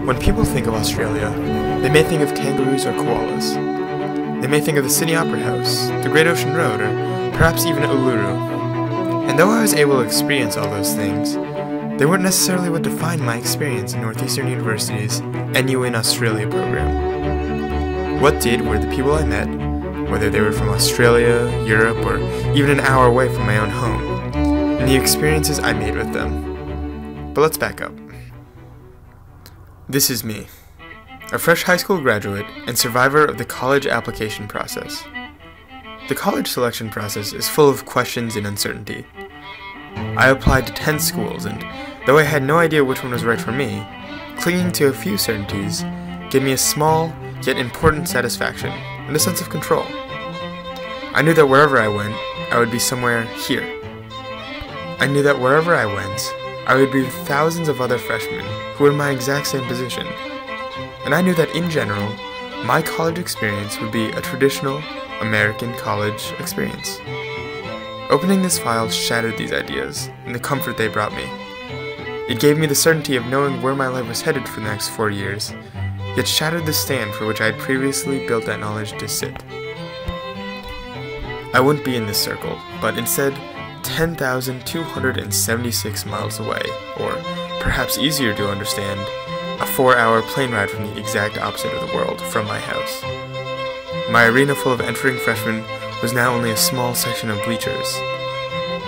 When people think of Australia, they may think of kangaroos or koalas. They may think of the Sydney Opera House, the Great Ocean Road, or perhaps even Uluru. And though I was able to experience all those things, they weren't necessarily what defined my experience in Northeastern University's NUin Australia program. What did were the people I met, whether they were from Australia, Europe, or even an hour away from my own home, and the experiences I made with them. But let's back up. This is me, a fresh high school graduate and survivor of the college application process. The college selection process is full of questions and uncertainty. I applied to 10 schools, and though I had no idea which one was right for me, clinging to a few certainties gave me a small yet important satisfaction and a sense of control. I knew that wherever I went, I would be somewhere here. I knew that wherever I went, I would be with thousands of other freshmen who were in my exact same position. And I knew that in general, my college experience would be a traditional American college experience. Opening this file shattered these ideas and the comfort they brought me. It gave me the certainty of knowing where my life was headed for the next 4 years, yet shattered the stand for which I had previously built that knowledge to sit. I wouldn't be in this circle, but instead 10,276 miles away, or perhaps easier to understand, a 4-hour plane ride from the exact opposite of the world from my house. My arena full of entering freshmen was now only a small section of bleachers,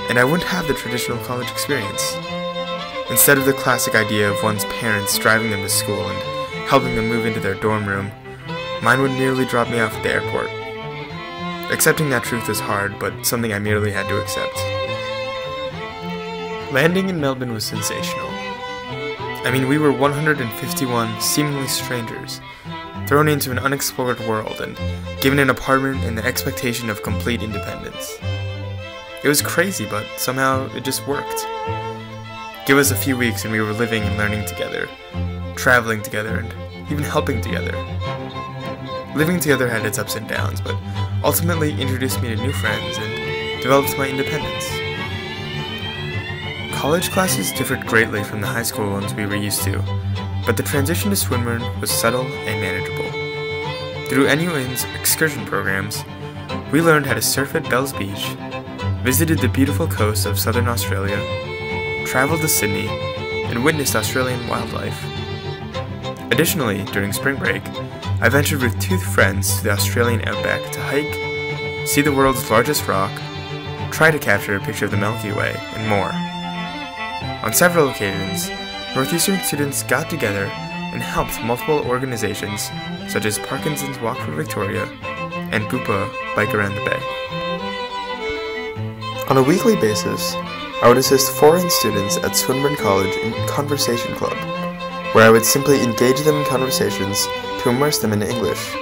and I wouldn't have the traditional college experience. Instead of the classic idea of one's parents driving them to school and helping them move into their dorm room, mine would merely drop me off at the airport. Accepting that truth is hard, but something I merely had to accept. Landing in Melbourne was sensational. I mean, we were 151 seemingly strangers, thrown into an unexplored world and given an apartment in the expectation of complete independence. It was crazy, but somehow it just worked. Give us a few weeks and we were living and learning together, traveling together, and even helping together. Living together had its ups and downs, but ultimately introduced me to new friends and developed my independence. College classes differed greatly from the high school ones we were used to, but the transition to Swinburne was subtle and manageable. Through NUin's excursion programs, we learned how to surf at Bells Beach, visited the beautiful coast of southern Australia, traveled to Sydney, and witnessed Australian wildlife. Additionally, during spring break, I ventured with 2 friends to the Australian outback to hike, see the world's largest rock, try to capture a picture of the Milky Way, and more. On several occasions, Northeastern students got together and helped multiple organizations such as Parkinson's Walk for Victoria and Bupa bike around the bay. On a weekly basis, I would assist foreign students at Swinburne College in Conversation Club, where I would simply engage them in conversations to immerse them in English.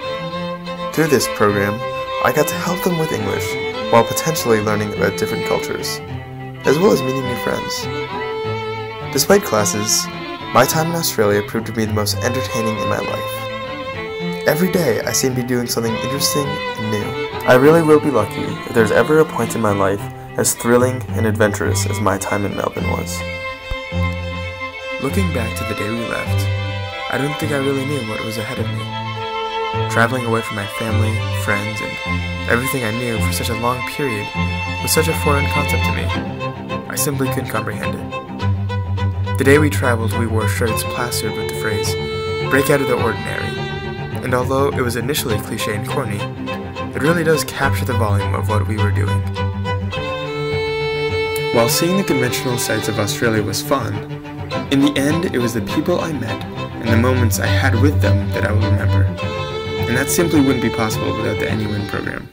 Through this program, I got to help them with English while potentially learning about different cultures, as well as meeting new friends. Despite classes, my time in Australia proved to be the most entertaining in my life. Every day I seem to be doing something interesting and new. I really will be lucky if there's ever a point in my life as thrilling and adventurous as my time in Melbourne was. Looking back to the day we left, I don't think I really knew what was ahead of me. Traveling away from my family, friends, and everything I knew for such a long period was such a foreign concept to me. I simply couldn't comprehend it. The day we traveled, we wore shirts plastered with the phrase, "break out of the ordinary," and although it was initially cliché and corny, it really does capture the volume of what we were doing. While seeing the conventional sights of Australia was fun, in the end it was the people I met and the moments I had with them that I will remember, and that simply wouldn't be possible without the NUin program.